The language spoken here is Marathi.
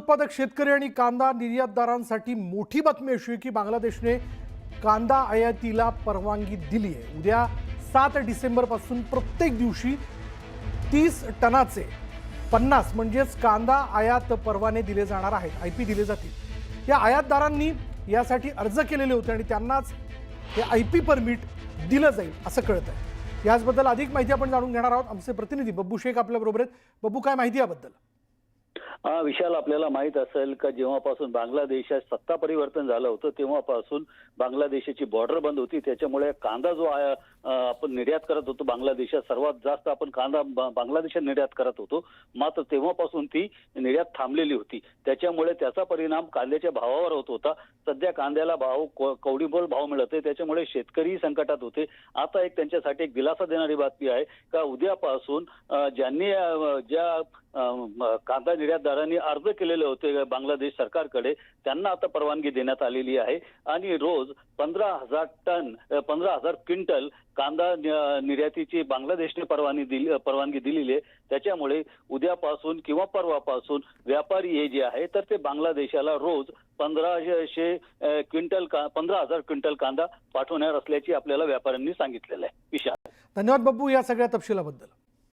उत्पादक शेतकरी आणि कांदा निर्यातदारांसाठी मोठी बातमी अशी की बांगलादेशने कांदा आयातीला परवानगी दिली आहे। उद्या 7 डिसेंबर पासून प्रत्येक दिवशी 30 टनाचे 50 म्हणजेच कांदा आयात परवाने दिले जाणार आहेत, आयपी दिले जातील। या आयातदारांनी यासाठी अर्ज केलेले होते आणि त्यांनाच हे आयपी परमिट दिलं जाईल असं कळत आहे। याचबद्दल अधिक माहिती आपण जाणून घेणार आहोत। आमचे प्रतिनिधी बब्बू शेख आपल्या बरोबर आहेत। बब्बू, काय माहिती याबद्दल? विशाल, आपल्याला माहित असेल का जेव्हापासून बांगलादेशात सत्ता परिवर्तन झालं होतं तेव्हापासून बांगलादेशाची बॉर्डर बंद होती। त्याच्यामुळे कांदा जो आपण निर्यात करत होतो बांगलादेशात, सर्वात जास्त आपण कांदा बांगलादेशात निर्यात करत होतो, मात्र तेव्हापासून ती निर्यात थांबलेली होती। त्याच्यामुळे त्याचा परिणाम कांद्याच्या भावावर होत होता। सध्या कांद्याला भाव कवडीमोल भाव मिळत आहे, त्याच्यामुळे शेतकरी संकटात होते। आता एक त्यांच्यासाठी एक दिलासा देणारी बातमी आहे का उद्यापासून ज्यांनी ज्या कांदा निर्यातदारांनी अर्ज केलेले होते बांगलादेश सरकारकडे, त्यांना आता परवानगी देण्यात आलेली आहे आणि रोज 15,000 क्विंटल कांदा निर्यातीची बांगलादेशने परवानगी दिलेली आहे। त्याच्यामुळे उद्यापासून किंवा परवापासून व्यापारी हे जे आहे तर ते बांगलादेशाला रोज 15,000 क्विंटल कांदा पाठवणार असल्याची आपल्याला व्यापाऱ्यांनी सांगितलेलं आहे। विशाल, धन्यवाद बब्बू या सगळ्या तपशिलाबद्दल।